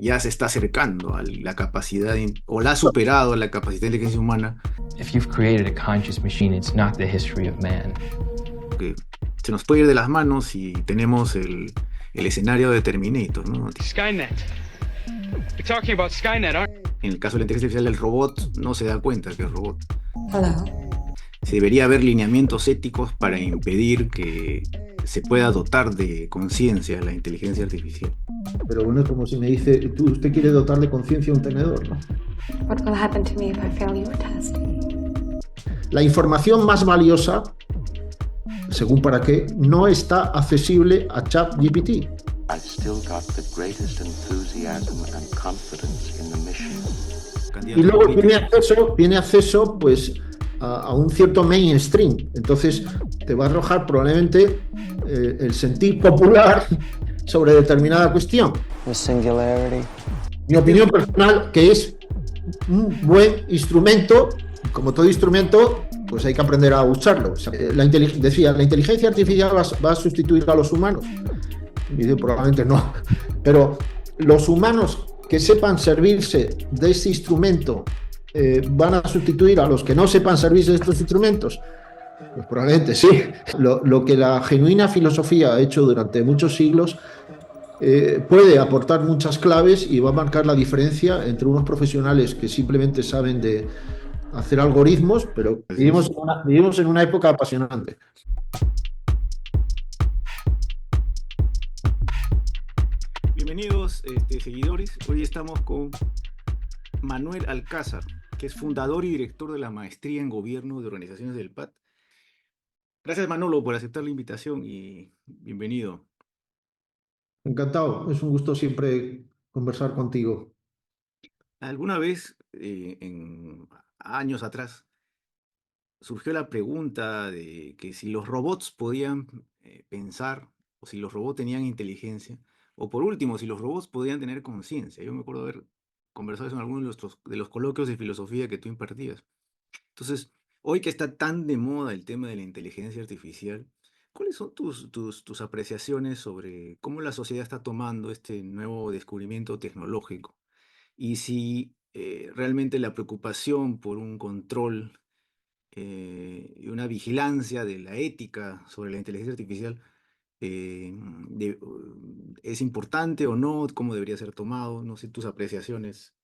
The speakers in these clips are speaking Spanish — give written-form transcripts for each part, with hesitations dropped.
ya se está acercando a la capacidad, o la ha superado la capacidad de inteligencia humana, If you've created a conscious machine, it's not the history of man. que se nos puede ir de las manos y tenemos el escenario de Terminator, ¿no? Skynet. We're talking about Skynet, aren't we? En el caso de la inteligencia artificial, el robot no se da cuenta que es robot. Hello. Se debería haber lineamientos éticos para impedir que se pueda dotar de conciencia la inteligencia artificial. Pero bueno, es como si me dice, usted quiere dotar de conciencia a un tenedor, ¿no? What will happen to me if I fail your test? La información más valiosa, según para qué, no está accesible a ChatGPT. I've still got the greatest enthusiasm and confidence in the mission. Y luego tiene acceso pues, a un cierto mainstream. Entonces te va a arrojar probablemente el sentir popular sobre determinada cuestión. The singularity. Mi opinión personal, que es un buen instrumento, como todo instrumento, pues hay que aprender a usarlo. O sea, la inteligencia artificial va a sustituir a los humanos. Y probablemente no. Pero los humanos que sepan servirse de este instrumento van a sustituir a los que no sepan servirse de estos instrumentos. Pues probablemente sí. Lo que la genuina filosofía ha hecho durante muchos siglos puede aportar muchas claves y va a marcar la diferencia entre unos profesionales que simplemente saben de hacer algoritmos, pero vivimos en una época apasionante. Bienvenidos, seguidores. Hoy estamos con Manuel Alcázar, que es fundador y director de la Maestría en Gobierno de Organizaciones del PAT. Gracias, Manolo, por aceptar la invitación y bienvenido. Encantado, es un gusto siempre conversar contigo. Alguna vez, años atrás, surgió la pregunta de que si los robots podían pensar, o si los robots tenían inteligencia, o por último, si los robots podían tener conciencia. Yo me acuerdo haber conversado eso en algunos de los coloquios de filosofía que tú impartías. Entonces, hoy que está tan de moda el tema de la inteligencia artificial, ¿cuáles son tus apreciaciones sobre cómo la sociedad está tomando este nuevo descubrimiento tecnológico? Y si realmente la preocupación por un control y una vigilancia de la ética sobre la inteligencia artificial eh, de- es importante o no, cómo debería ser tomado, no sé, tus apreciaciones.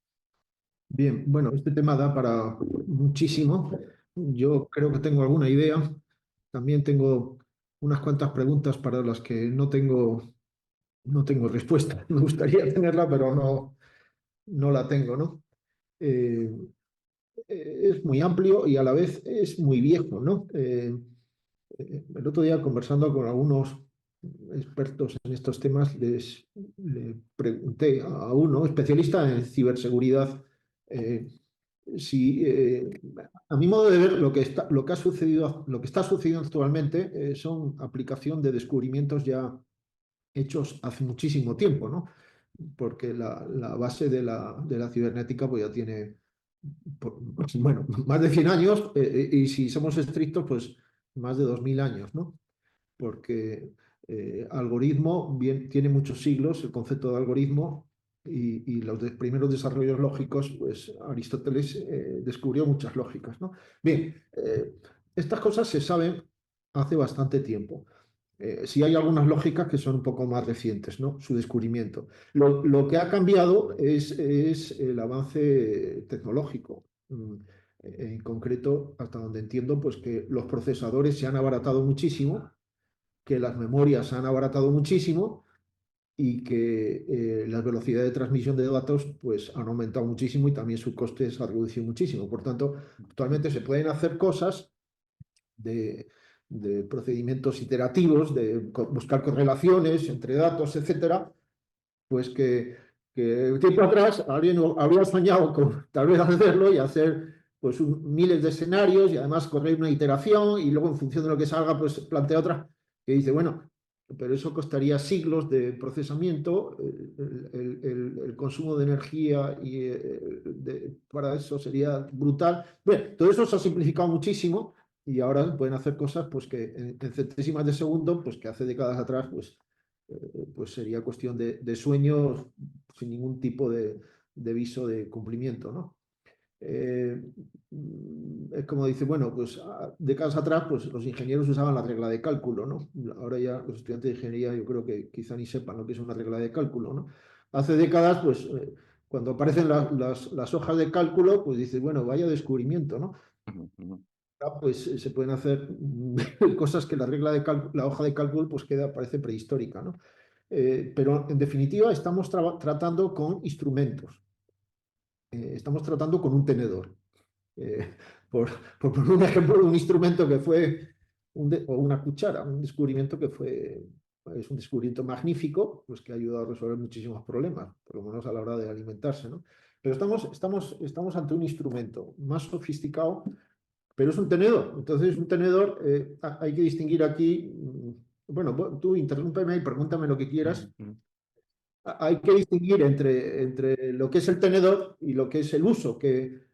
Bien, bueno, este tema da para muchísimo. Yo creo que tengo alguna idea. También tengo unas cuantas preguntas para las que no tengo respuesta. Me gustaría tenerla, pero no la tengo, ¿no? Eh, es muy amplio y a la vez es muy viejo, ¿no? El otro día, conversando con algunos expertos en estos temas, le pregunté a uno, especialista en ciberseguridad, eh, si, a mi modo de ver, lo que ha sucedido, lo que está sucediendo actualmente son aplicación de descubrimientos ya hechos hace muchísimo tiempo, ¿no? Porque la base de la cibernética pues ya tiene, bueno, más de 100 años y si somos estrictos, pues más de 2000 años, ¿no? Porque algoritmo bien, tiene muchos siglos, el concepto de algoritmo, y los primeros desarrollos lógicos, pues Aristóteles descubrió muchas lógicas, ¿no? Bien, estas cosas se saben hace bastante tiempo. Sí hay algunas lógicas que son un poco más recientes, ¿no? Su descubrimiento. Lo que ha cambiado es el avance tecnológico. En concreto, hasta donde entiendo, pues que los procesadores se han abaratado muchísimo, que las memorias se han abaratado muchísimo y que la velocidad de transmisión de datos pues, han aumentado muchísimo y también su coste se ha reducido muchísimo. Por tanto, actualmente se pueden hacer cosas de, de procedimientos iterativos, de buscar correlaciones entre datos, etcétera, pues que tiempo atrás alguien habría soñado con tal vez hacerlo y hacer pues miles de escenarios y además correr una iteración y luego en función de lo que salga pues plantea otra que dice, bueno, pero eso costaría siglos de procesamiento, el consumo de energía para eso sería brutal. Bueno, todo eso se ha simplificado muchísimo y ahora pueden hacer cosas pues que en centésimas de segundo, pues que hace décadas atrás pues pues sería cuestión de sueños sin ningún tipo de viso de cumplimiento, ¿no? Es como dice, bueno, pues décadas atrás pues los ingenieros usaban la regla de cálculo, ¿no? Ahora ya los estudiantes de ingeniería yo creo que quizá ni sepan lo que es una regla de cálculo, ¿no? Hace décadas, pues cuando aparecen las hojas de cálculo, pues dices, bueno, vaya descubrimiento, ¿no? Ujú, ujú. Pues se pueden hacer cosas que la regla de la hoja de cálculo pues parece prehistórica, ¿no? Pero en definitiva estamos tratando con instrumentos, estamos tratando con un tenedor. Eh, por, por poner un ejemplo, un instrumento que fue, o una cuchara, un descubrimiento que es un descubrimiento magnífico, pues que ha ayudado a resolver muchísimos problemas, por lo menos a la hora de alimentarse, ¿no? Pero estamos ante un instrumento más sofisticado, pero es un tenedor. Entonces, un tenedor, hay que distinguir aquí, bueno, tú interrúmpeme y pregúntame lo que quieras. Ujú, ujú. Hay que distinguir entre lo que es el tenedor y lo que es el uso, que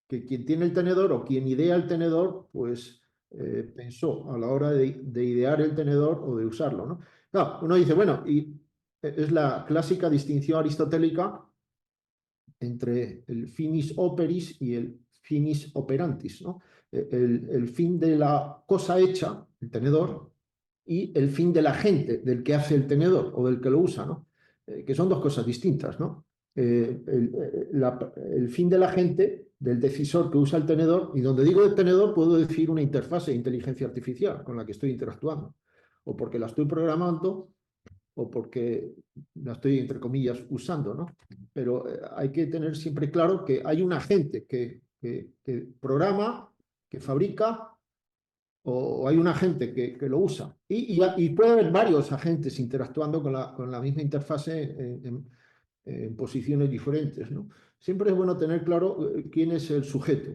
quien tiene el tenedor o quien idea el tenedor, pues pensó a la hora de idear el tenedor o de usarlo, ¿no? Claro, uno dice, bueno, y es la clásica distinción aristotélica entre el finis operis y el finis operantis, ¿no? El fin de la cosa hecha, el tenedor, y el fin de la gente, del que hace el tenedor o del que lo usa, ¿no? Que son dos cosas distintas, ¿no? El fin de la gente, del decisor que usa el tenedor, y donde digo el tenedor puedo decir una interfase de inteligencia artificial con la que estoy interactuando, o porque la estoy programando, o porque la estoy, entre comillas, usando, ¿no? Pero hay que tener siempre claro que hay un agente que programa, que fabrica, o hay un agente que lo usa. Y puede haber varios agentes interactuando con la misma interfase en posiciones diferentes, ¿no? Siempre es bueno tener claro quién es el sujeto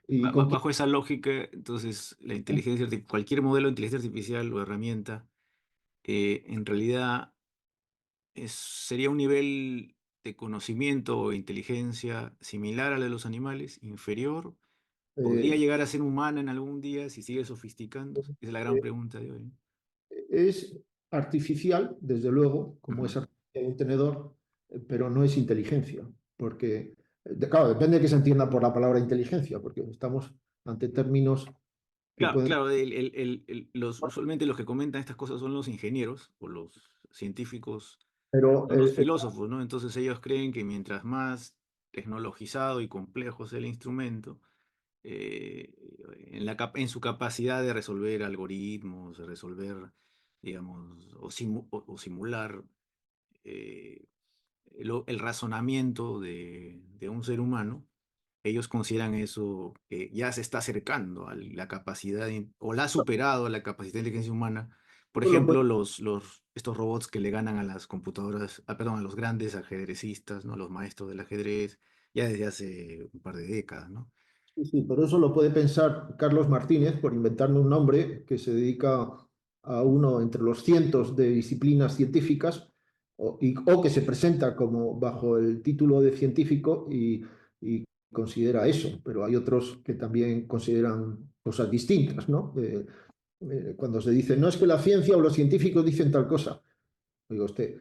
y con quién. Bajo esa lógica, entonces, cualquier modelo de inteligencia artificial o herramienta, en realidad sería un nivel de conocimiento o inteligencia similar al de los animales, inferior. ¿Podría eh, llegar a ser humana en algún día si sigue sofisticándose? Esa es la gran eh, pregunta de hoy. es artificial, desde luego, como Ujú. es artificial un tenedor, pero no es inteligencia, porque, claro, depende de qué se entienda por la palabra inteligencia, porque estamos ante términos que Claro, pueden. claro, usualmente los que comentan estas cosas son los ingenieros o los científicos, Pero no los filósofos, ¿no? Entonces ellos creen que mientras más tecnologizado y complejo sea el instrumento, eh, en su capacidad de resolver algoritmos, de resolver, digamos, o simular eh, el razonamiento de un ser humano, ellos consideran eso que ya se está acercando a la capacidad o la ha superado a la capacidad de inteligencia humana. Por eso lo puede- ejemplo, estos robots que le ganan a las computadoras, perdón, a los grandes ajedrecistas, ¿no? Los maestros del ajedrez, ya desde hace un par de décadas, ¿no? sí, sí, pero eso lo puede pensar Carlos Martínez, por inventarme un nombre que se dedica a uno entre los cientos de disciplinas científicas, o que se presenta como bajo el título de científico y considera eso, pero hay otros que también consideran cosas distintas, ¿no? Cuando se dice, no es que la ciencia o los científicos dicen tal cosa, oiga usted,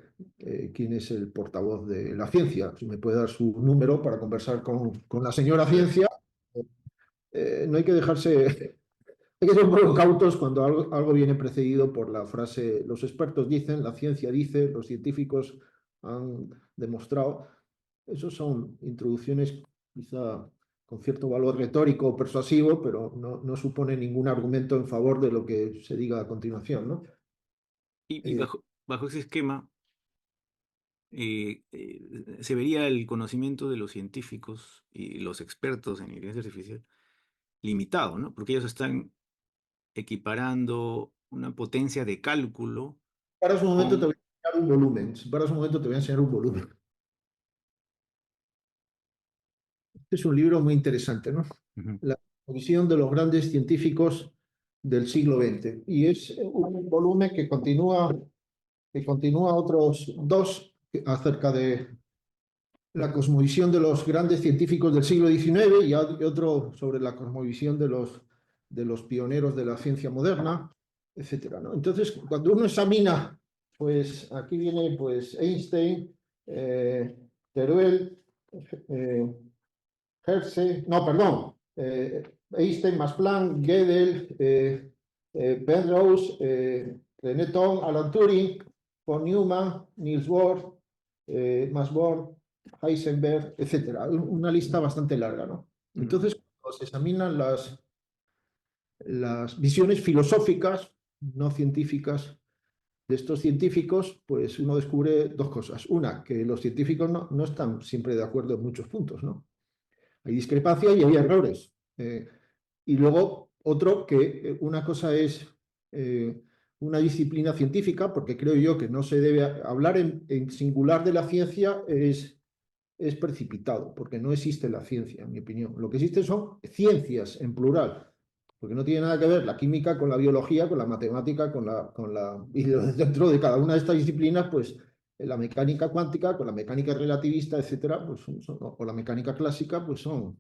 ¿quién es el portavoz de la ciencia? Si me puede dar su número para conversar con la señora ciencia. No hay que dejarse, hay que ser un poco cautos cuando algo viene precedido por la frase, los expertos dicen, la ciencia dice, los científicos han demostrado. Esos son introducciones quizá con cierto valor retórico o persuasivo, pero no supone ningún argumento en favor de lo que se diga a continuación, ¿no? Y Eh, bajo ese esquema, se vería el conocimiento de los científicos y los expertos en inteligencia artificial limitado, ¿no? Porque ellos están equiparando una potencia de cálculo para su momento te voy con... a enseñar un volumen. Para su momento te voy a enseñar un volumen. Este es un libro muy interesante, ¿no? Ujú. La visión de los grandes científicos del siglo XX. Y es un volumen que continúa otros dos acerca de la cosmovisión de los grandes científicos del siglo XIX y otro sobre la cosmovisión de los pioneros de la ciencia moderna, etcétera, ¿no? Entonces, cuando uno examina pues aquí viene pues Einstein, Teruel, eh, Hershey, no, perdón, Einstein más Planck, Gödel, Penrose, René Thom, Alan Turing, von Neumann, Niels Bohr, Max Born, Heisenberg, etcétera. Una lista bastante larga, ¿no? Entonces, cuando se examinan las visiones filosóficas, no científicas, de estos científicos, pues uno descubre dos cosas. Una, que los científicos no están siempre de acuerdo en muchos puntos, ¿no? Hay discrepancia y hay errores. Y luego, otro, que una cosa es una disciplina científica, porque creo yo que no se debe hablar en singular de la ciencia es precipitado, porque no existe la ciencia, en mi opinión. Lo que existen son ciencias en plural, porque no tiene nada que ver la química con la biología, con la matemática, y dentro de cada una de estas disciplinas, pues la mecánica cuántica, con la mecánica relativista, etcétera, pues o la mecánica clásica, pues son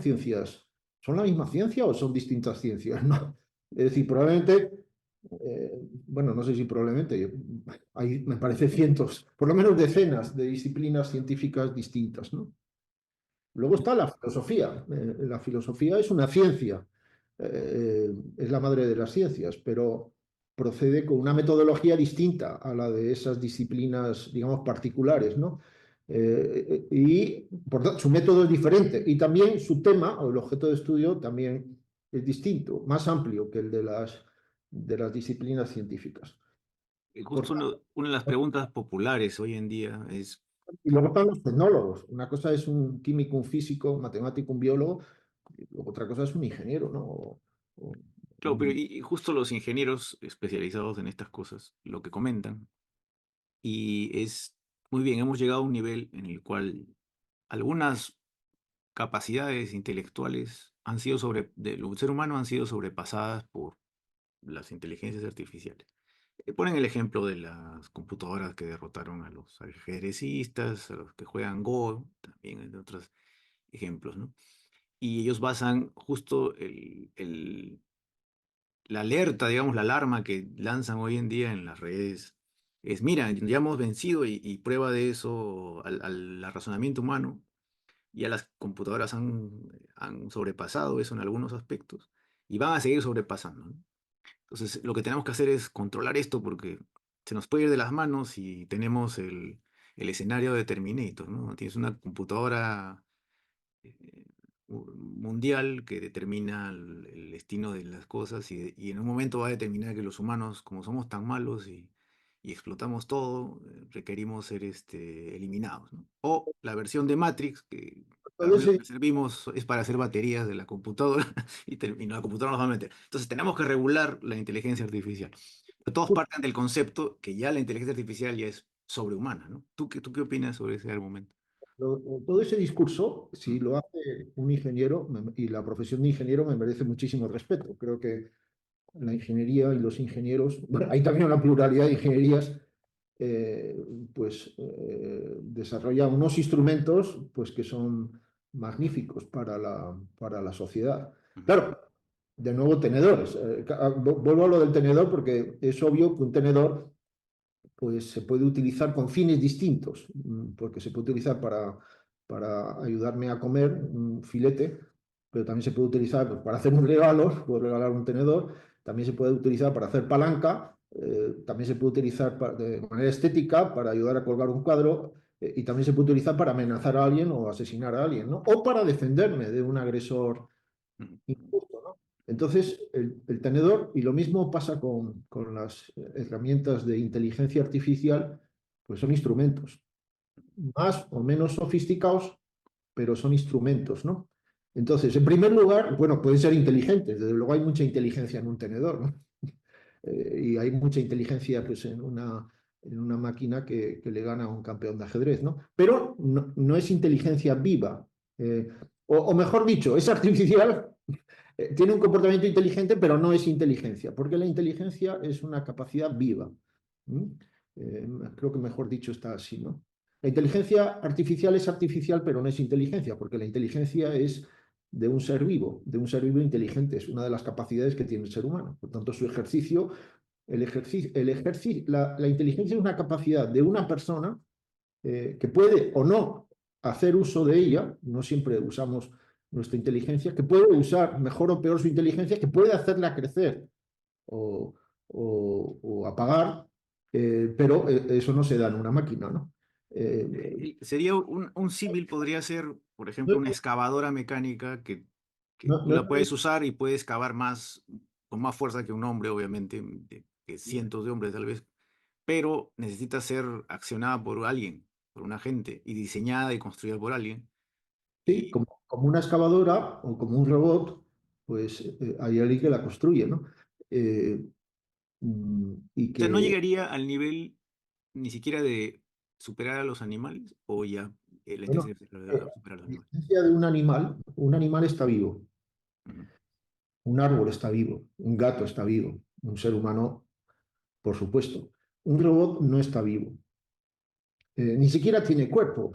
ciencias. ¿Son la misma ciencia o son distintas ciencias? ¿No? Es decir, probablemente, bueno, no sé si probablemente, hay, me parece cientos, por lo menos decenas de disciplinas científicas distintas, ¿no? Luego está la filosofía. La filosofía es una ciencia, es la madre de las ciencias, pero procede con una metodología distinta a la de esas disciplinas, digamos, particulares, ¿no? Y por tanto, su método es diferente y también su tema o el objeto de estudio también es distinto, más amplio que el de las disciplinas científicas. Por Justo una de las preguntas populares hoy en día es, Y luego están los tecnólogos. Una cosa es un químico, un físico, un matemático, un biólogo, y luego otra cosa es un ingeniero, ¿no? claro, pero y justo los ingenieros especializados en estas cosas, lo que comentan, y es, muy bien, hemos llegado a un nivel en el cual algunas capacidades intelectuales del ser humano han sido sobrepasadas por las inteligencias artificiales. Ponen el ejemplo de las computadoras que derrotaron a los ajedrecistas, a los que juegan Go, también hay otros ejemplos, ¿no? Y ellos basan justo la alerta, digamos, la alarma que lanzan hoy en día en las redes es, mira, ya hemos vencido y prueba de eso al razonamiento humano. Ya las computadoras han sobrepasado eso en algunos aspectos y van a seguir sobrepasando, ¿no? Entonces, lo que tenemos que hacer es controlar esto porque se nos puede ir de las manos y tenemos el escenario de Terminator, ¿no? Tienes una computadora mundial que determina el destino de las cosas y en un momento va a determinar que los humanos, como somos tan malos y explotamos todo, requerimos ser eliminados, ¿no? O la versión de Matrix, que para todo lo único ese, que servimos es para hacer baterías de la computadora y la computadora nos va a meter. Entonces tenemos que regular la inteligencia artificial. Pero todos parten del concepto que ya la inteligencia artificial ya es sobrehumana, ¿no? ¿Tú qué opinas sobre ese argumento? todo ese discurso, si Mm. lo hace un ingeniero, y la profesión de ingeniero me merece muchísimo respeto. Creo que la ingeniería y los ingenieros, bueno, hay también una pluralidad de ingenierías, eh, pues desarrolla unos instrumentos pues, que son magníficos para la sociedad. Ujú. Claro, de nuevo tenedores. Vuelvo a lo del tenedor porque es obvio que un tenedor pues, se puede utilizar con fines distintos, porque se puede utilizar para ayudarme a comer un filete, pero también se puede utilizar pues, para hacer un regalo, puedo regalar un tenedor, también se puede utilizar para hacer palanca, también se puede utilizar de manera estética para ayudar a colgar un cuadro, y también se puede utilizar para amenazar a alguien o asesinar a alguien, ¿no? O para defenderme de un agresor Ujú. injusto, ¿no? Entonces, el tenedor, y lo mismo pasa con las herramientas de inteligencia artificial, pues son instrumentos, más o menos sofisticados, pero son instrumentos, ¿no? Entonces, en primer lugar, bueno, pueden ser inteligentes, desde luego hay mucha inteligencia en un tenedor, ¿no? Y hay mucha inteligencia pues, en una máquina que le gana a un campeón de ajedrez, ¿no? Pero no es inteligencia viva, o mejor dicho, es artificial, tiene un comportamiento inteligente, pero no es inteligencia, porque la inteligencia es una capacidad viva. ¿Mm? Creo que mejor dicho está así, ¿no? La inteligencia artificial es artificial, pero no es inteligencia, porque la inteligencia es de un ser vivo inteligente, es una de las capacidades que tiene el ser humano. Por tanto, su ejercicio La inteligencia es una capacidad de una persona que puede o no hacer uso de ella, no siempre usamos nuestra inteligencia, que puede usar mejor o peor su inteligencia, que puede hacerla crecer o, o apagar, pero eso no se da en una máquina, ¿no? Sería un símil, podría ser, por ejemplo, una excavadora mecánica que no, tú no, la puedes usar y puedes excavar más, con más fuerza que un hombre, obviamente, que cientos de hombres tal vez, pero necesita ser accionada por alguien, por un agente, y diseñada y construida por alguien. sí, Y, como una excavadora o como un robot, pues hay alguien que la construye, ¿no? Eh, y o sea, no que llegaría al nivel ni siquiera de superar a los animales, o ya la bueno, inteligencia supera a los la animales. existencia de un animal está vivo, Ujú. un árbol está vivo, un gato está vivo, un ser humano, por supuesto. Un robot no está vivo, ni siquiera tiene cuerpo.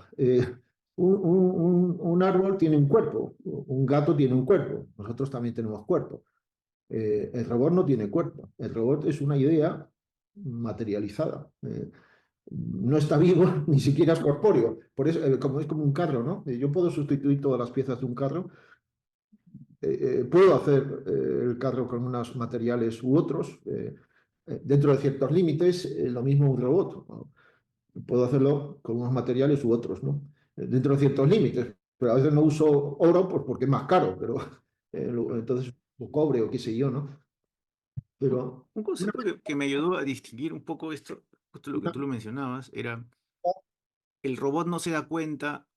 Un árbol tiene un cuerpo, un gato tiene un cuerpo, nosotros también tenemos cuerpo. El robot no tiene cuerpo, el robot es una idea materializada. No está vivo, ni siquiera es corpóreo. Por eso, como es como un carro, ¿no? Yo puedo sustituir todas las piezas de un carro, puedo hacer el carro con unos materiales u otros, dentro de ciertos límites, lo mismo un robot, ¿no? Puedo hacerlo con unos materiales u otros, ¿no? Dentro de ciertos límites, pero a veces no uso oro pues porque es más caro, pero entonces o cobre o qué sé yo, ¿no? Pero Un una, concepto que me ayudó a distinguir un poco esto, justo lo que tú lo mencionabas, era el robot no se da cuenta,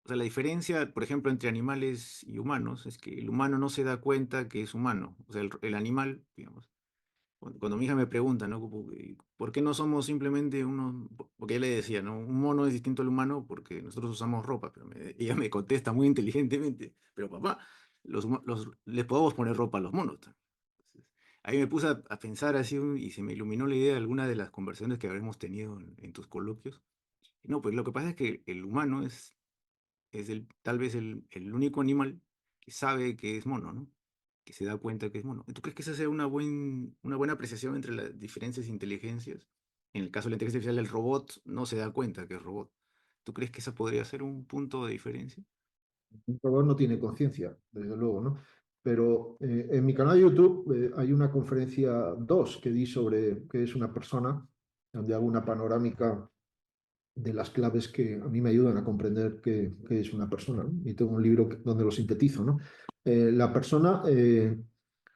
o sea, la diferencia, por ejemplo, entre animales y humanos es que el humano no se da cuenta que es humano, o sea, el animal, digamos. Cuando mi hija me pregunta, ¿no? Como que, ¿por qué no somos simplemente unos? Porque ella le decía, ¿no? Un mono es distinto al humano porque nosotros usamos ropa, pero ella me contesta muy inteligentemente, pero papá, les podemos poner ropa a los monos. Entonces, ahí me puse a pensar así y se me iluminó la idea de alguna de las conversaciones que habremos tenido en tus coloquios. No, pues lo que pasa es que el humano es tal vez el único animal que sabe que es mono, ¿no? Que se da cuenta que es mono. ¿Tú crees que esa sea una buena apreciación entre las diferentes inteligencias? En el caso de la inteligencia artificial, el robot no se da cuenta que es robot. ¿Tú crees que esa podría ser un punto de diferencia? un robot no tiene conciencia, desde luego, ¿no? Pero en mi canal de YouTube hay una conferencia 2 que di sobre qué es una persona, donde hago una panorámica de las claves que a mí me ayudan a comprender qué es una persona, ¿no? Y tengo un libro donde lo sintetizo, ¿no? La persona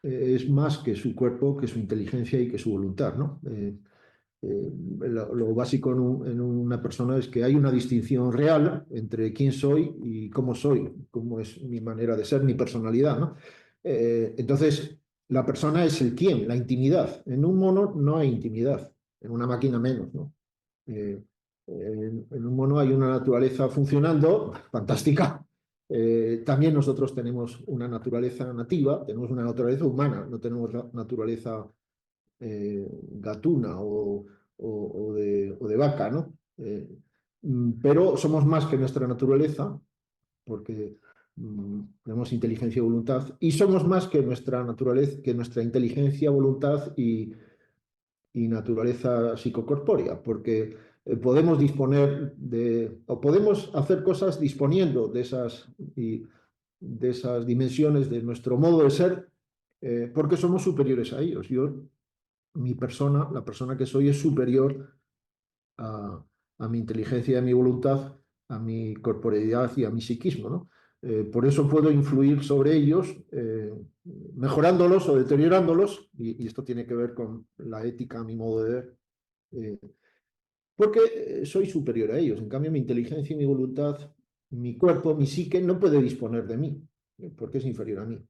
es más que su cuerpo, que su inteligencia y que su voluntad, ¿no? Lo básico en una persona es que hay una distinción real entre quién soy, cómo es mi manera de ser, mi personalidad, ¿no? Entonces, la persona es el quién, la intimidad. En un mono no hay intimidad, en una máquina menos, ¿no? Eh, en un mono hay una naturaleza funcionando, fantástica. También nosotros tenemos una naturaleza nativa, tenemos una naturaleza humana, no tenemos naturaleza gatuna o de vaca, ¿no? Pero somos más que nuestra naturaleza, porque tenemos inteligencia y voluntad, y somos más que nuestra naturaleza, que nuestra inteligencia, voluntad y naturaleza psicocorpórea, porque podemos disponer o podemos hacer cosas disponiendo de esas dimensiones de nuestro modo de ser, porque somos superiores a ellos. Mi persona, la persona que soy, es superior a, a mi inteligencia y a mi voluntad, a mi corporeidad y a mi psiquismo, ¿no? Por eso puedo influir sobre ellos, mejorándolos o deteriorándolos, y esto tiene que ver con la ética, mi modo de ver, eh, porque soy superior a ellos. En cambio, mi inteligencia y mi voluntad, mi cuerpo, mi psique, no puede disponer de mí, porque es inferior a mí.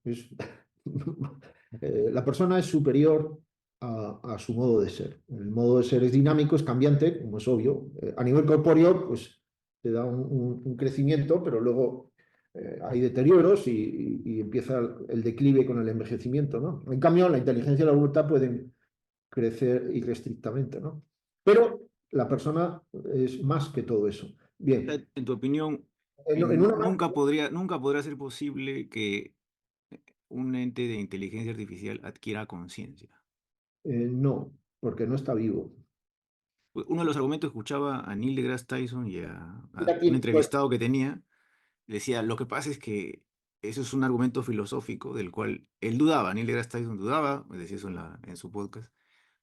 La persona es superior a su modo de ser. El modo de ser es dinámico, es cambiante, como es obvio. A nivel corpóreo, pues te da un crecimiento, pero luego hay deterioros y empieza el declive con el envejecimiento, ¿no? En cambio, la inteligencia y la voluntad pueden crecer irrestrictamente, ¿no? Pero la persona es más que todo eso. Bien, En tu opinión, en una nunca podrá ser posible que un ente de inteligencia artificial adquiera conciencia. No, porque no está vivo. Uno de los argumentos que escuchaba a Neil deGrasse Tyson y a Mira un aquí, pues, entrevistado que tenía, decía, lo que pasa es que eso es un argumento filosófico del cual él dudaba, Neil deGrasse Tyson dudaba, decía eso en su podcast,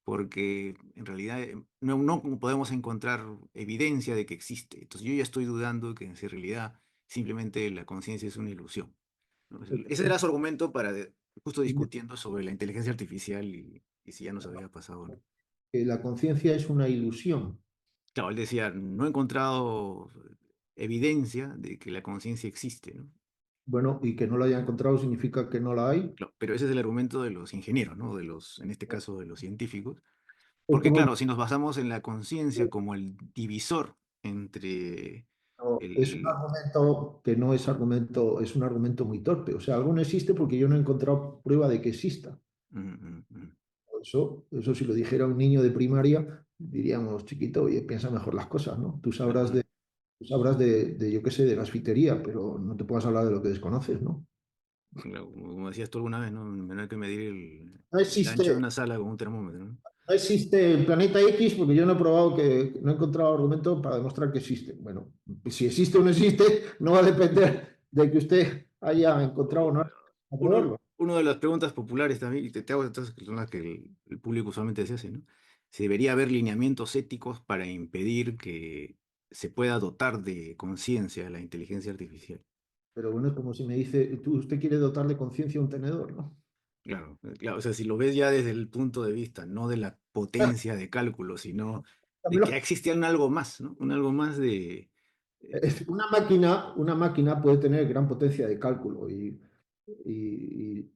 porque en realidad no podemos encontrar evidencia de que existe. Entonces yo ya estoy dudando que en realidad simplemente la conciencia es una ilusión, ¿no? Ese era su argumento para justo discutiendo sobre la inteligencia artificial y si ya nos había pasado o no. la conciencia es una ilusión. Claro, él decía, no he encontrado evidencia de que la conciencia existe, ¿no? Bueno, y que no la haya encontrado significa que no la hay. Claro, pero ese es el argumento de los ingenieros, ¿no? En este caso, de los científicos. Es Porque como, claro, si nos basamos en la conciencia como el divisor entre no, es un el... argumento que no es argumento, es un argumento muy torpe. O sea, algo no existe porque yo no he encontrado prueba de que exista. Eso si lo dijera un niño de primaria, diríamos, chiquito, oye, piensa mejor las cosas, ¿no? Claro, Tú sabrás yo qué sé, de gasfitería, pero no te puedas hablar de lo que desconoces, ¿no? claro, como decías tú alguna vez, ¿no? No hay que medir No el ancho de existe, una sala con un termómetro, ¿no? no existe el planeta X porque yo no he probado no he encontrado argumento para demostrar que existe. Bueno, si existe o no existe, no va a depender de que usted haya encontrado o no a probarlo. Uno de las preguntas populares también, y te hago estas que son las que el público usualmente se hace, ¿no? Si debería haber lineamientos éticos para impedir que se pueda dotar de conciencia a la inteligencia artificial. Pero bueno, es como si me dice, usted quiere dotar de conciencia a un tenedor, ¿no? Claro, claro, o sea, si lo ves ya desde el punto de vista, no de la potencia de cálculo, sino de que existía un algo más, ¿no? Un algo más de... Una máquina puede tener gran potencia de cálculo y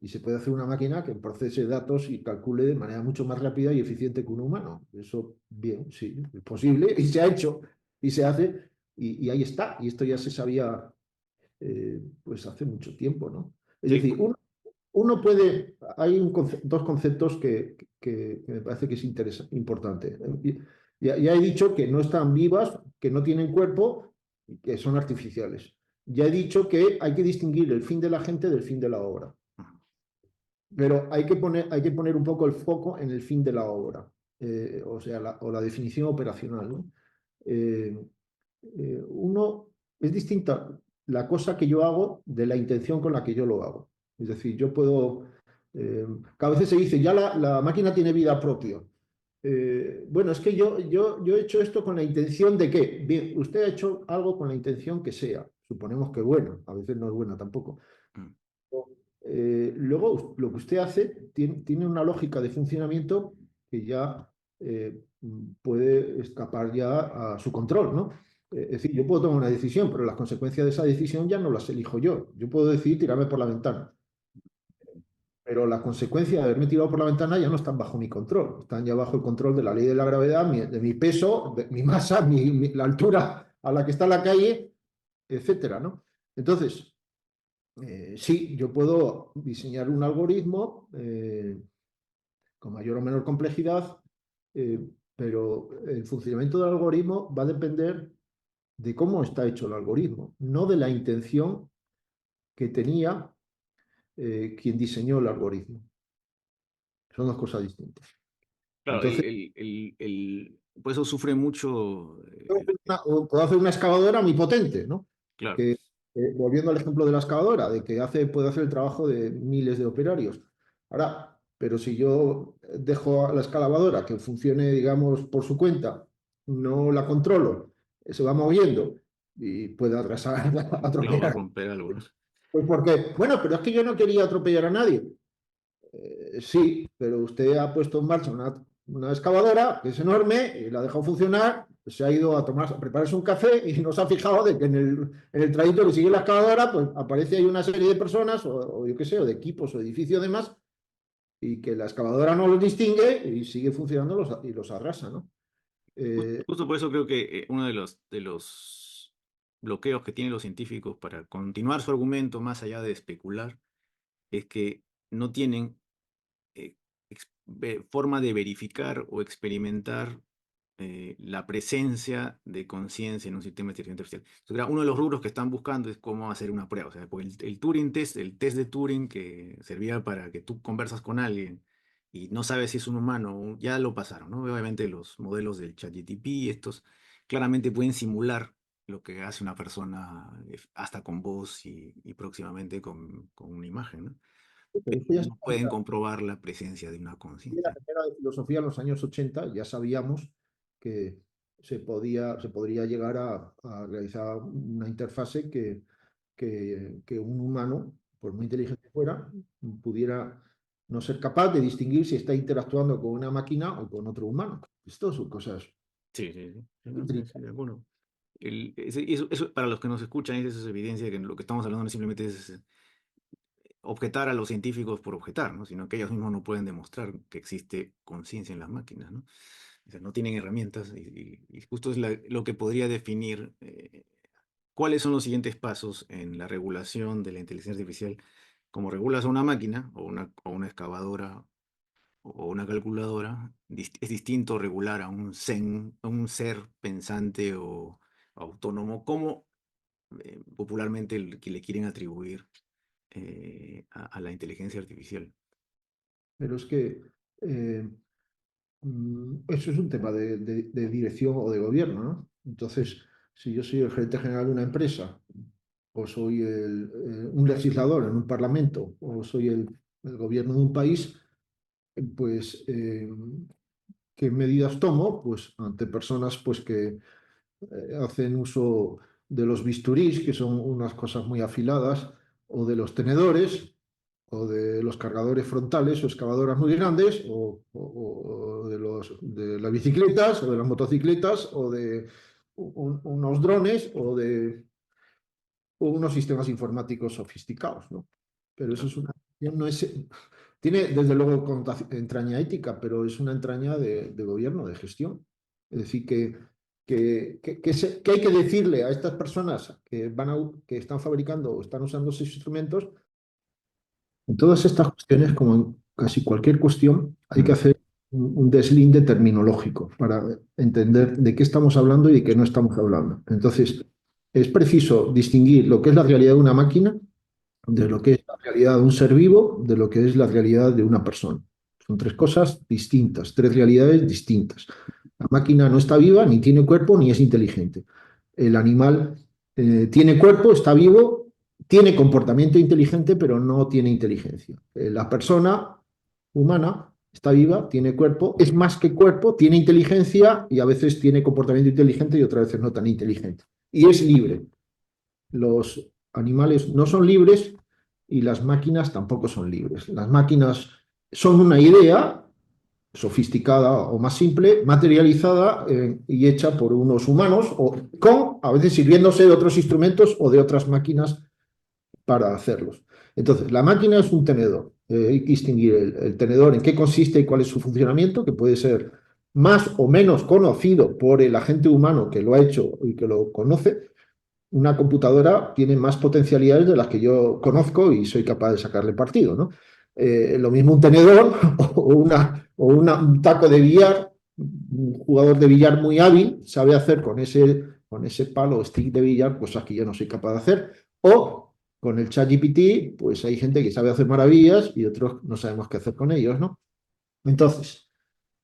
se puede hacer una máquina que procese datos y calcule de manera mucho más rápida y eficiente que un humano. Eso, bien, sí, es posible y se ha hecho y se hace y ahí está. Y esto ya se sabía pues hace mucho tiempo, ¿no? Es Sí, decir, uno puede, hay dos conceptos que me parece que es importante. Ya he dicho que no están vivas, que no tienen cuerpo, y que son artificiales. Ya he dicho que hay que distinguir el fin de la gente del fin de la obra. Pero hay que poner un poco el foco en el fin de la obra, o sea, la definición operacional, ¿no? Eh, Uno es distinta la cosa que yo hago de la intención con la que yo lo hago. Es decir, yo puedo, que a veces se dice, ya la máquina tiene vida propia. Bueno, es que yo he hecho esto con la intención de que, bien, usted ha hecho algo con la intención que sea, suponemos que buena, a veces no es buena tampoco. Luego, lo que usted hace tiene una lógica de funcionamiento que ya puede escapar ya a su control, ¿no? Es decir, yo puedo tomar una decisión, pero las consecuencias de esa decisión ya no las elijo yo. Yo puedo decidir tirarme por la ventana, pero las consecuencias de haberme tirado por la ventana ya no están bajo mi control, están ya bajo el control de la ley de la gravedad, de mi peso, de mi masa, la altura a la que está la calle, etcétera, ¿no? Entonces, sí, yo puedo diseñar un algoritmo con mayor o menor complejidad, eh, pero el funcionamiento del algoritmo va a depender de cómo está hecho el algoritmo, no de la intención que tenía quien diseñó el algoritmo. Son dos cosas distintas. claro, Entonces, por eso sufre mucho, puedo hacer una excavadora muy potente, ¿no? claro, Que, volviendo al ejemplo de la excavadora, de que puede hacer el trabajo de miles de operarios. Ahora, pero si yo dejo a la excavadora que funcione, digamos, por su cuenta, no la controlo, se va moviendo y puede atrasar, claro, va a atropellar. romper algo, ¿no? Pues porque, bueno, pero es que yo no quería atropellar a nadie. Sí, pero usted ha puesto en marcha una excavadora que es enorme y la ha dejado funcionar, se ha ido a prepararse un café y no se ha fijado de que en el trayecto que sigue la excavadora, pues aparece ahí una serie de personas, o yo qué sé, o de equipos o edificios demás, y que la excavadora no los distingue y sigue funcionando y los arrasa, ¿no? Justo por eso creo que uno de los bloqueos que tienen los científicos para continuar su argumento más allá de especular es que no tienen eh, forma de verificar o experimentar la presencia de conciencia en un sistema de inteligencia artificial. Entonces, uno de los rubros que están buscando es cómo hacer una prueba. O sea, porque el Turing test, el test de Turing que servía para que tú conversas con alguien y no sabe si es un humano, ya lo pasaron, ¿no? Obviamente los modelos del ChatGPT, estos claramente pueden simular lo que hace una persona hasta con voz y próximamente con una imagen, ¿no? Pero Pero esto ya se no pueden sabía. comprobar la presencia de una En la conciencia. primera de filosofía en los años 80 ya sabíamos que se podría llegar a realizar una interfase que un humano, por muy inteligente que fuera, pudiera no ser capaz de distinguir si está interactuando con una máquina o con otro humano. Esto son cosas Sí, sí, sí, sí, muy no, sí, sí, intrincadas. de acuerdo. Eso, para los que nos escuchan, eso es evidencia de que lo que estamos hablando no simplemente es objetar a los científicos por objetar, ¿no? Sino que ellos mismos no pueden demostrar que existe conciencia en las máquinas, ¿no? O sea, no tienen herramientas y justo es lo que podría definir cuáles son los siguientes pasos en la regulación de la inteligencia artificial. Como regulas a una máquina o una excavadora o una calculadora, es distinto regular a un a un ser pensante o autónomo, como popularmente que le quieren atribuir a la inteligencia artificial. Pero es que eh, eso es un tema de dirección o de gobierno, ¿no? Entonces, si yo soy el gerente general de una empresa, o soy un legislador en un parlamento, o soy el gobierno de un país, pues, ¿qué medidas tomo? Pues ante personas pues, que hacen uso de los bisturís, que son unas cosas muy afiladas, o de los tenedores, o de los cargadores frontales o excavadoras muy grandes, o de las bicicletas, o de las motocicletas, o de unos drones, o unos sistemas informáticos sofisticados, ¿no? Pero eso Claro. es una... No es, tiene desde luego entraña ética, pero es una entraña de gobierno, de gestión. Es decir, que hay que decirle a estas personas que están fabricando o están usando esos instrumentos, en todas estas cuestiones, como en casi cualquier cuestión, hay que hacer un deslinde terminológico para entender de qué estamos hablando y de qué no estamos hablando. Entonces, es preciso distinguir lo que es la realidad de una máquina de lo que es la realidad de un ser vivo, de lo que es la realidad de una persona. Son tres cosas distintas, tres realidades distintas. La máquina no está viva, ni tiene cuerpo, ni es inteligente. El animal tiene cuerpo, está vivo, tiene comportamiento inteligente, pero no tiene inteligencia. La persona humana está viva, tiene cuerpo, es más que cuerpo, tiene inteligencia y a veces tiene comportamiento inteligente y otras veces no tan inteligente. Y es libre. Los animales no son libres y las máquinas tampoco son libres. Las máquinas son una idea sofisticada o más simple, materializada y hecha por unos humanos, o con, a veces sirviéndose de otros instrumentos o de otras máquinas para hacerlos. Entonces, la máquina es un tenedor. Hay que distinguir el tenedor, en qué consiste y cuál es su funcionamiento, que puede ser más o menos conocido por el agente humano que lo ha hecho y que lo conoce. Una computadora tiene más potencialidades de las que yo conozco y soy capaz de sacarle partido, ¿no? Lo mismo un tenedor un taco de billar, un jugador de billar muy hábil sabe hacer con ese palo o stick de billar cosas que yo no soy capaz de hacer. O con el ChatGPT, pues hay gente que sabe hacer maravillas y otros no sabemos qué hacer con ellos, ¿no? Entonces,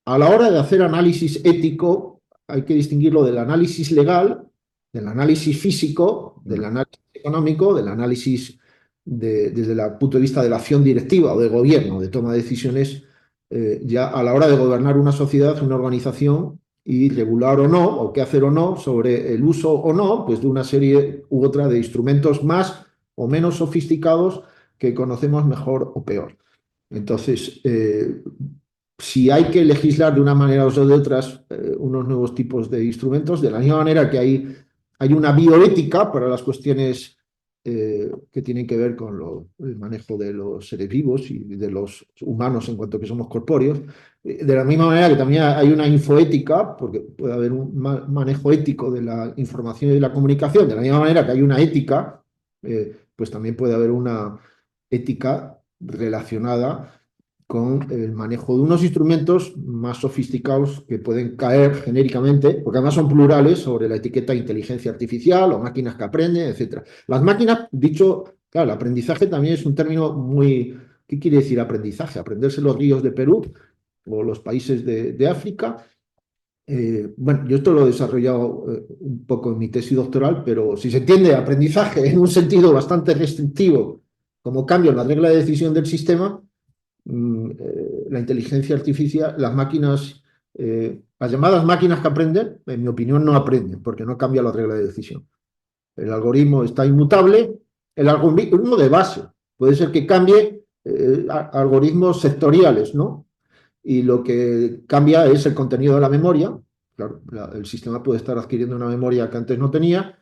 a la hora de hacer análisis ético, hay que distinguirlo del análisis legal, del análisis físico, del análisis económico, del análisis desde el punto de vista de la acción directiva o de gobierno, de toma de decisiones, ya a la hora de gobernar una sociedad, una organización y regular o no, o qué hacer o no, sobre el uso o no, pues de una serie u otra de instrumentos más o menos sofisticados que conocemos mejor o peor. Entonces, si hay que legislar de una manera o de otras unos nuevos tipos de instrumentos, de la misma manera que hay una bioética para las cuestiones que tienen que ver con el manejo de los seres vivos y de los humanos en cuanto que somos corpóreos, de la misma manera que también hay una infoética, porque puede haber un manejo ético de la información y de la comunicación, de la misma manera que hay una ética, pues también puede haber una ética relacionada con el manejo de unos instrumentos más sofisticados que pueden caer genéricamente, porque además son plurales, sobre la etiqueta inteligencia artificial o máquinas que aprenden, etc. Las máquinas, dicho, claro, el aprendizaje también es un término muy, ¿Qué quiere decir aprendizaje? Aprenderse los ríos de Perú o los países de África. Bueno, yo esto lo he desarrollado un poco en mi tesis doctoral, pero si se entiende aprendizaje en un sentido bastante restrictivo, como cambio en la regla de decisión del sistema, la inteligencia artificial, las máquinas, las llamadas máquinas que aprenden, en mi opinión, no aprenden, porque no cambia la regla de decisión. El algoritmo está inmutable, el algoritmo de base. Puede ser que cambie algoritmos sectoriales, ¿no? Y lo que cambia es el contenido de la memoria. Claro, el sistema puede estar adquiriendo una memoria que antes no tenía,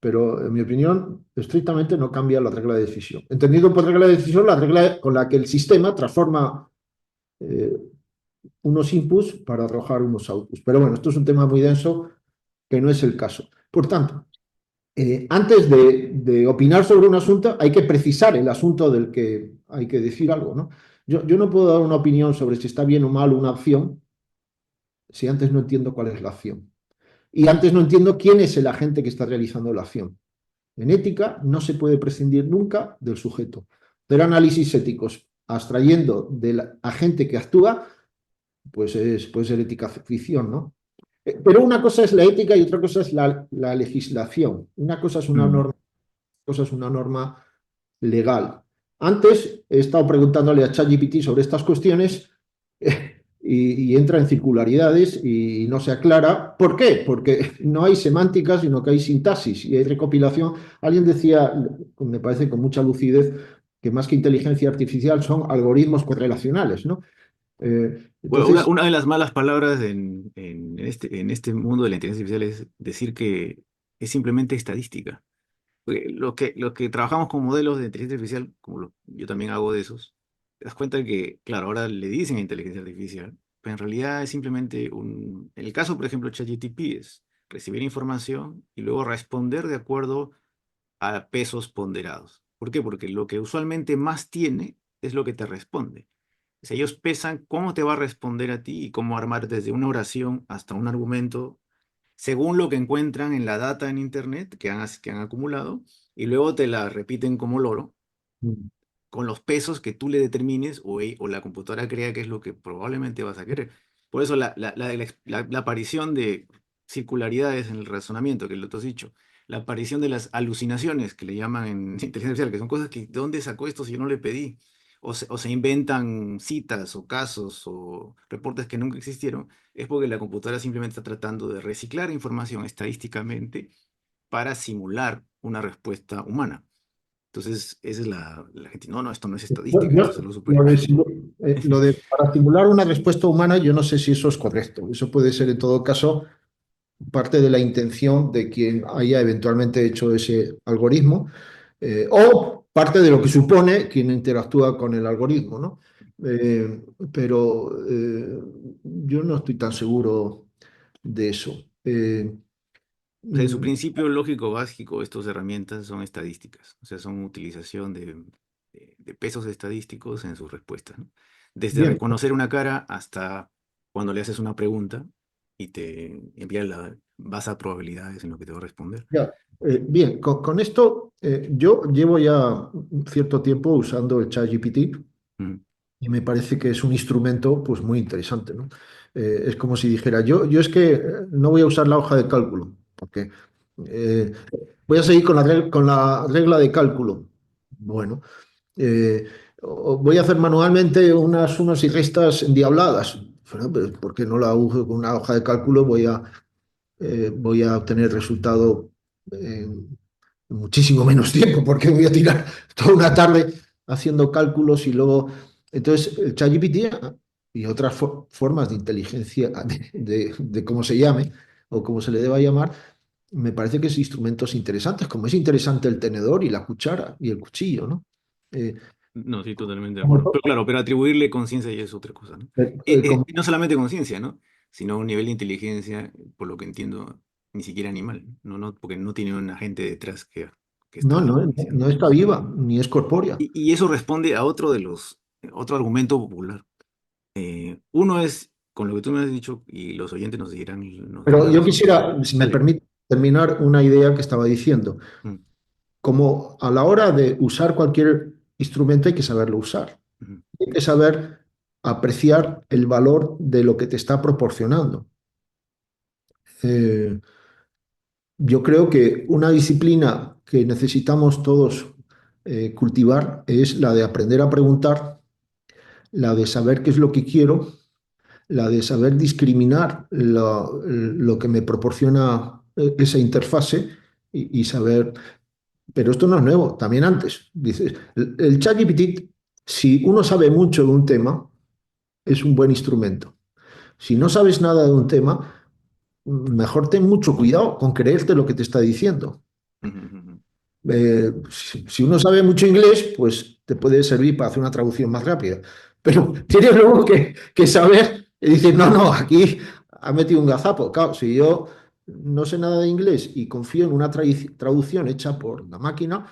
pero en mi opinión, estrictamente no cambia la regla de decisión. Entendido por regla de decisión, la regla con la que el sistema transforma unos inputs para arrojar unos outputs. Pero bueno, esto es un tema muy denso que no es el caso. Por tanto, antes de opinar sobre un asunto, hay que precisar el asunto del que hay que decir algo, ¿no? Yo no puedo dar una opinión sobre si está bien o mal una acción si antes no entiendo cuál es la acción. Y antes no entiendo quién es el agente que está realizando la acción. En ética no se puede prescindir nunca del sujeto. Hacer análisis éticos abstrayendo del agente que actúa, pues puede ser ética ficción, ¿no? Pero una cosa es la ética y otra cosa es la legislación. Una cosa es una norma, otra cosa es una norma legal. Antes he estado preguntándole a ChatGPT sobre estas cuestiones y entra en circularidades y no se aclara. ¿Por qué? Porque no hay semántica, sino que hay sintaxis y hay recopilación. Alguien decía, me parece con mucha lucidez, que más que inteligencia artificial son algoritmos correlacionales, ¿no? Bueno, Entonces, una de las malas palabras en este mundo de la inteligencia artificial es decir que es simplemente estadística. Porque lo que trabajamos con modelos de inteligencia artificial, yo también hago de esos, te das cuenta que, claro, ahora le dicen inteligencia artificial, pero en realidad es simplemente en el caso, por ejemplo, ChatGPT es recibir información y luego responder de acuerdo a pesos ponderados. ¿Por qué? Porque lo que usualmente más tiene es lo que te responde. O sea, ellos pesan cómo te va a responder a ti y cómo armar desde una oración hasta un argumento según lo que encuentran en la data en Internet que han acumulado, y luego te la repiten como loro, con los pesos que tú le determines o la computadora crea que es lo que probablemente vas a querer. Por eso la aparición de circularidades en el razonamiento, que lo has dicho, la aparición de las alucinaciones, que le llaman en inteligencia artificial, que son cosas que, ¿de dónde sacó esto si yo no le pedí? O se inventan citas o casos o reportes que nunca existieron, es porque la computadora simplemente está tratando de reciclar información estadísticamente para simular una respuesta humana. Entonces, esa es la gente. No, no, esto no es estadística, esto es algo lo de, superior. para simular una respuesta humana, yo no sé si eso es correcto. Eso puede ser, en todo caso, parte de la intención de quien haya eventualmente hecho ese algoritmo, o parte de lo que supone quien interactúa con el algoritmo, ¿no? Pero yo no estoy tan seguro de eso. O sea, en su Mm, principio lógico básico, estas herramientas son estadísticas. O sea, son utilización de pesos estadísticos en sus respuestas, ¿no? Desde Bien, reconocer una cara hasta cuando le haces una pregunta y te envía la base de probabilidades en lo que te va a responder. ya. Bien, con esto yo llevo ya un cierto tiempo usando el ChatGPT. Mm. Y me parece que es un instrumento pues, muy interesante, ¿no? Es como si dijera, yo es que no voy a usar la hoja de cálculo, porque eh, voy a seguir con la regla de cálculo. Bueno, voy a hacer manualmente unas sumas y restas endiabladas. Bueno, pues, ¿por qué no la uso con una hoja de cálculo? Voy a obtener el resultado en muchísimo menos tiempo, porque voy a tirar toda una tarde haciendo cálculos y luego... Entonces, el ChatGPT y otras formas de inteligencia, de cómo se llame o cómo se le deba llamar, me parece que son instrumentos interesantes, como es interesante el tenedor y la cuchara y el cuchillo, ¿no? Eh, No, sí, totalmente de como acuerdo. to- Pero claro, pero atribuirle conciencia ya es otra cosa, ¿no? como- No solamente conciencia, ¿no? Sino un nivel de inteligencia, por lo que entiendo, ni siquiera animal, ¿no? No, porque no tiene un agente detrás que no, está no diciendo. está viva, ni es corpórea. Y eso responde a otro argumento popular. Uno es, con lo que tú me has dicho, y los oyentes nos darán Pero la yo razón. quisiera, si me Dale. permite, terminar una idea que estaba diciendo. Mm, Como a la hora de usar cualquier instrumento hay que saberlo usar. hay que saber apreciar el valor de lo que te está proporcionando. Eh, yo creo que una disciplina que necesitamos todos cultivar es la de aprender a preguntar, la de saber qué es lo que quiero, la de saber discriminar lo que me proporciona esa interfase y saber. Pero esto no es nuevo, también antes. Dices, el ChatGPT, si uno sabe mucho de un tema, es un buen instrumento. Si no sabes nada de un tema, mejor ten mucho cuidado con creerte lo que te está diciendo. Si uno sabe mucho inglés, pues te puede servir para hacer una traducción más rápida. Pero tienes luego que saber y decir, no, aquí ha metido un gazapo. Claro, si yo no sé nada de inglés y confío en una traducción hecha por la máquina,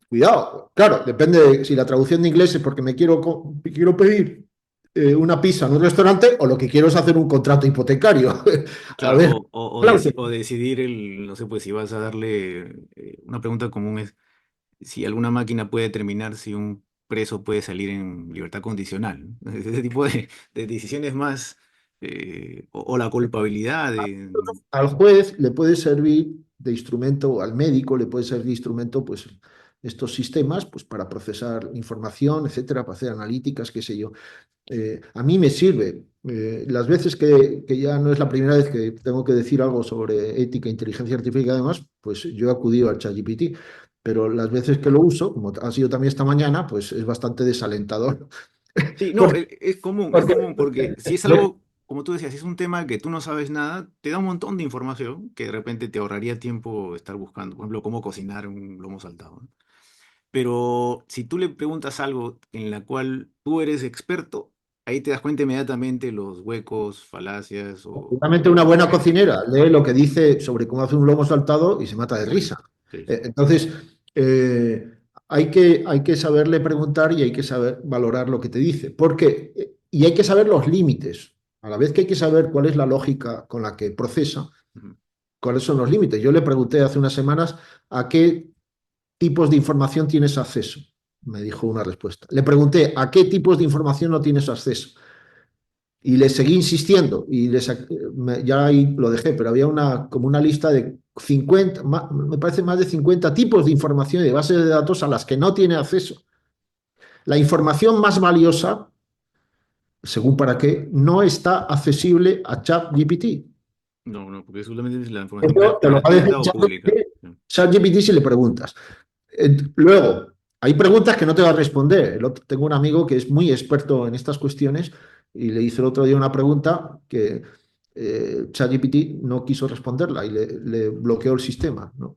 cuidado. Claro, depende de si la traducción de inglés es porque quiero pedir una pizza en un restaurante o lo que quiero es hacer un contrato hipotecario. A ver, Claro, claro, o decidir no sé, pues si vas a darle, una pregunta común es si alguna máquina puede determinar si un preso puede salir en libertad condicional, ¿no? Ese tipo de decisiones más, o la culpabilidad al juez le puede servir de instrumento, o al médico le puede servir de instrumento, pues estos sistemas, pues para procesar información, etcétera, para hacer analíticas, qué sé yo. A mí me sirve. Las veces que ya no es la primera vez que tengo que decir algo sobre ética e inteligencia artificial, además, pues yo he acudido al ChatGPT. Pero las veces que lo uso, como ha sido también esta mañana, pues es bastante desalentador. Sí, no, Porque, es porque común porque si es algo, como tú decías, si es un tema que tú no sabes nada, te da un montón de información que de repente te ahorraría tiempo estar buscando. Por ejemplo, cómo cocinar un lomo saltado, ¿no? Pero si tú le preguntas algo en la cual tú eres experto, ahí te das cuenta inmediatamente los huecos, falacias realmente una buena cocinera lee lo que dice sobre cómo hacer un lomo saltado y se mata de Sí, risa. sí, sí. Entonces, hay que saberle preguntar y hay que saber valorar lo que te dice. Y hay que saber los límites. A la vez que hay que saber cuál es la lógica con la que procesa, Ujú. cuáles son los límites. Yo le pregunté hace unas semanas a qué tipos de información tienes acceso. Me dijo una respuesta. Le pregunté a qué tipos de información no tienes acceso. Y le seguí insistiendo y ya ahí lo dejé, pero había como una lista de 50, me parece más de 50 tipos de información y de bases de datos a las que no tiene acceso. La información más valiosa, según para qué, no está accesible a ChatGPT. No, no, porque solamente es la información Esto te lo va a decir gratuita o pública. Sí. ChatGPT si le preguntas. Luego, hay preguntas que no te va a responder. Tengo un amigo que es muy experto en estas cuestiones y le hice el otro día una pregunta que ChatGPT no quiso responderla y le bloqueó el sistema, ¿no?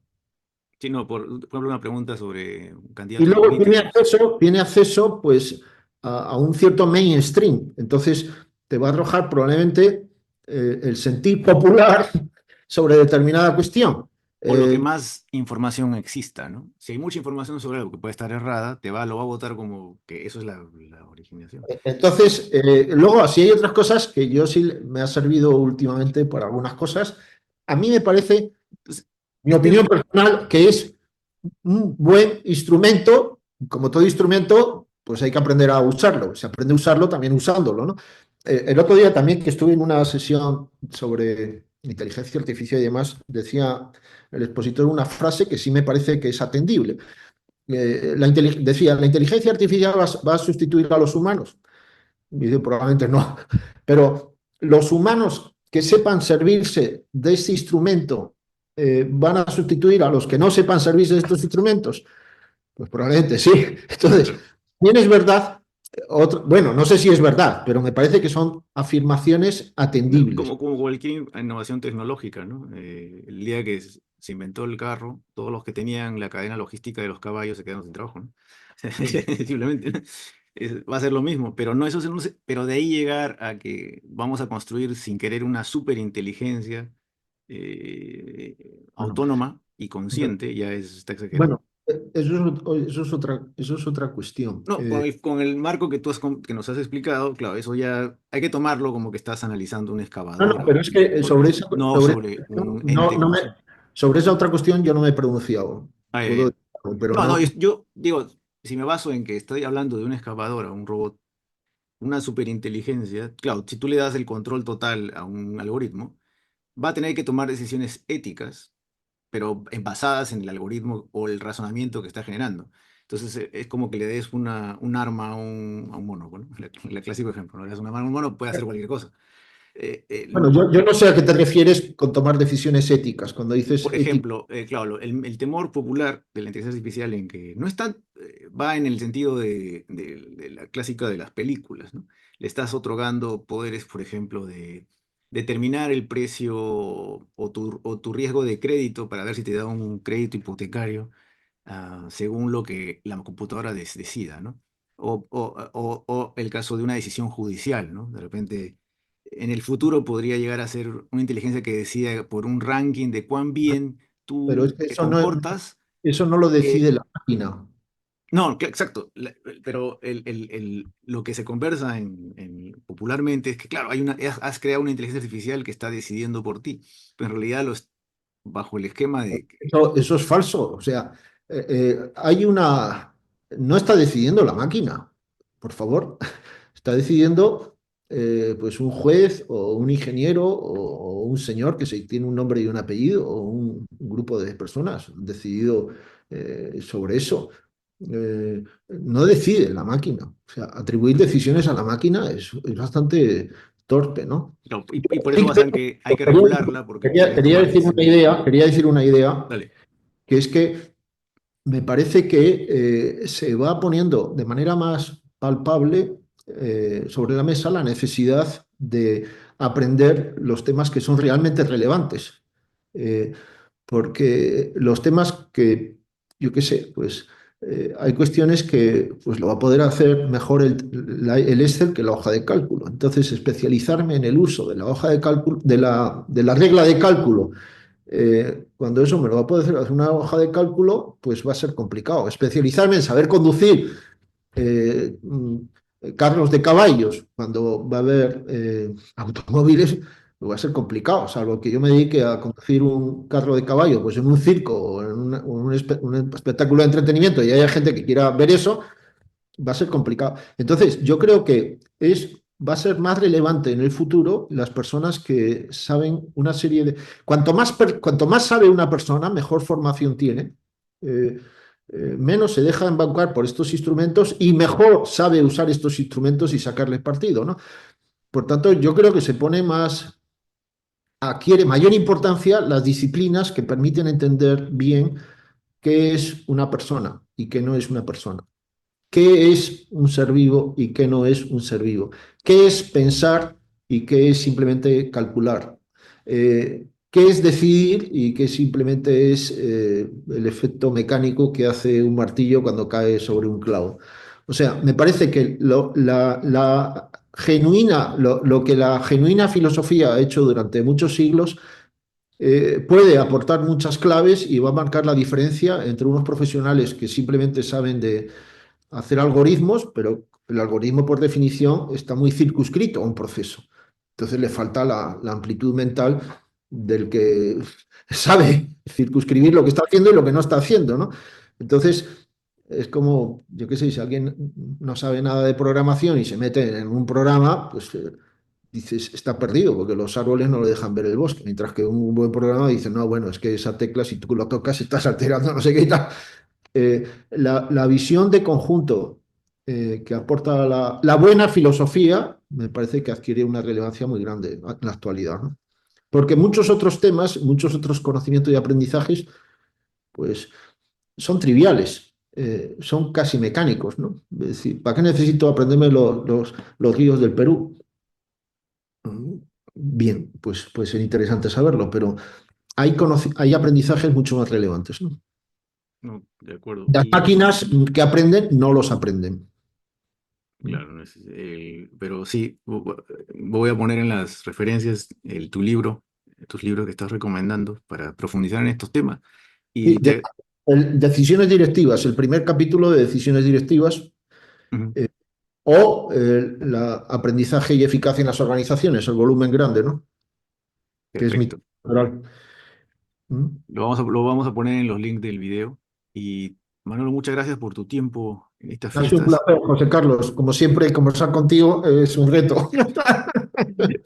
Sí, no, por ejemplo, una pregunta sobre Y candidatos luego tiene políticos. acceso, tiene acceso pues, a un cierto mainstream. Entonces, te va a arrojar probablemente el sentir popular sobre determinada cuestión. O lo que Eh, más información exista, ¿no? Si hay mucha información sobre algo que puede estar errada, lo va a votar como que eso es la originación. Entonces, luego, así hay otras cosas que yo sí me ha servido últimamente para algunas cosas. A mí me parece, Entonces, mi opinión personal, que es un buen instrumento. Como todo instrumento, pues hay que aprender a usarlo. Se aprende a usarlo también usándolo, ¿no? El otro día también que estuve en una sesión sobre inteligencia artificial y demás, decía el expositor una frase que sí me parece que es atendible. Decía, ¿la inteligencia artificial va a sustituir a los humanos? Y dice, probablemente no. Pero los humanos que sepan servirse de este instrumento van a sustituir a los que no sepan servirse de estos instrumentos. Pues probablemente sí. Entonces, claro. bien es verdad, bueno, no sé si es verdad, pero me parece que son afirmaciones No, atendibles. como cualquier innovación tecnológica, ¿no? El día que se inventó el carro, todos los que tenían la cadena logística de los caballos se quedaron sin trabajo, ¿no? Simplemente, ¿no? Va a ser lo mismo, pero no eso, pero de ahí llegar a que vamos a construir sin querer una superinteligencia Bueno, autónoma y consciente, ya está exagerado. bueno, eso es otra cuestión. No, con el marco que que nos has explicado, claro, eso ya hay que tomarlo como que estás analizando una No, no, excavadora, pero es que sobre eso, no sobre, sobre un no, ente no me, consciente. sobre esa otra cuestión yo no me he pronunciado. Ah, Puedo, pero no, no, no. yo digo, si me baso en que estoy hablando de una excavadora, un robot, una superinteligencia, claro, si tú le das el control total a un algoritmo, va a tener que tomar decisiones éticas, pero basadas en el algoritmo o el razonamiento que está generando. Entonces es como que le des un arma a un mono, ¿no? El clásico ejemplo, ¿no? Le das una mano a un mono, puede hacer cualquier cosa. Bueno, yo no sé a qué te refieres con tomar decisiones éticas. Cuando dices Por ética, ejemplo, claro, el temor popular de la inteligencia artificial en que no es tan, va en el sentido de la clásica de las películas, ¿no? Le estás otorgando poderes, por ejemplo, de determinar el precio o tu riesgo de crédito para ver si te da un crédito hipotecario según lo que la computadora decida, ¿no? O el caso de una decisión judicial, ¿no? De repente, en el futuro podría llegar a ser una inteligencia que decida por un ranking de cuán bien pero es tú que te comportas. eso no lo decide que- la máquina. no, exacto, pero lo que se conversa popularmente es que, claro, has creado una inteligencia artificial que está decidiendo por ti, pero en realidad bajo el esquema de... Eso es falso. O sea, hay una... No está decidiendo la máquina, por favor. Está decidiendo pues un juez o un ingeniero o un señor que tiene un nombre y un apellido o un grupo de personas han decidido sobre eso. No decide la máquina. O sea, atribuir decisiones a la máquina es bastante torpe, ¿no? no, y por eso basan que hay que Quería, regularla porque pueden quería tomar decir una decisiones. idea, quería decir una idea, Dale. que es que me parece que se va poniendo de manera más palpable sobre la mesa la necesidad de aprender los temas que son realmente relevantes. Eh, Porque los temas que, yo qué sé, pues hay cuestiones que pues, lo va a poder hacer mejor el Excel que la hoja de cálculo. Entonces, especializarme en el uso de la hoja de cálculo, de la regla de cálculo cuando eso me lo va a poder hacer una hoja de cálculo, pues va a ser complicado. Especializarme en saber conducir eh, mm, carros de caballos cuando va a haber automóviles, pues va a ser complicado, salvo que yo me dedique a conducir un carro de caballo pues en un circo o en un espectáculo de entretenimiento y haya gente que quiera ver eso, va a ser complicado. Entonces, yo creo que va a ser más relevante en el futuro las personas que saben una serie de... Cuanto más sabe una persona, mejor formación tiene, eh, menos se deja embaucar por estos instrumentos y mejor sabe usar estos instrumentos y sacarles partido, ¿no? Por tanto, yo creo que se pone más, adquiere mayor importancia las disciplinas que permiten entender bien qué es una persona y qué no es una persona. ¿Qué es un ser vivo y qué no es un ser vivo? ¿Qué es pensar y qué es simplemente calcular? ¿Qué es decidir y qué simplemente es el efecto mecánico que hace un martillo cuando cae sobre un clavo? O sea, me parece que lo que la genuina filosofía ha hecho durante muchos siglos puede aportar muchas claves y va a marcar la diferencia entre unos profesionales que simplemente saben de hacer algoritmos, pero el algoritmo por definición está muy circunscrito a un proceso. Entonces le falta la amplitud mental del que sabe circunscribir lo que está haciendo y lo que no está haciendo, ¿no? Entonces es como, yo qué sé, si alguien no sabe nada de programación y se mete en un programa, pues dices, está perdido, porque los árboles no le dejan ver el bosque, mientras que un buen programa dice, no, bueno, es que esa tecla, si tú lo tocas, estás alterando no sé qué y tal. La visión de conjunto que aporta la buena filosofía me parece que adquiere una relevancia muy grande en la actualidad, ¿no? Porque muchos otros temas, muchos otros conocimientos y aprendizajes, pues son triviales, son casi mecánicos, ¿no? Es decir, ¿para qué necesito aprenderme los ríos del Perú? Bien, pues puede ser interesante saberlo, pero hay aprendizajes mucho más relevantes, ¿no? No, de acuerdo. Las Y máquinas que aprenden no los aprenden. claro, pero sí, voy a poner en las referencias tu libro, tus libros que estás recomendando para profundizar en estos temas. Sí, Y te, decisiones directivas, el primer capítulo de decisiones directivas Ujú, eh, o aprendizaje y eficacia en las organizaciones, el volumen grande, ¿no? Que es mi perfecto. doctoral. ¿Mm? Lo vamos a poner en los links del video. Y Manolo, muchas gracias por tu tiempo en estas Ha sido un fiestas. placer, José Carlos. Como siempre, conversar contigo es un reto.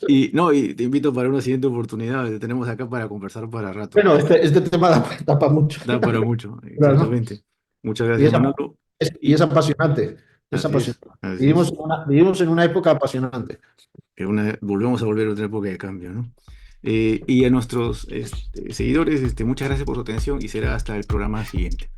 Y no, y te invito para una siguiente oportunidad. Te tenemos acá para conversar para rato. Bueno, este tema da para mucho. Da para mucho, Claro. exactamente. Muchas Y gracias, es, Manolo. y es Y apasionante. Es así es, apasionante. así es. Vivimos en una época apasionante. Volvemos a volver a otra época de cambio, ¿no? Y a nuestros seguidores, muchas gracias por su atención y será hasta el programa siguiente.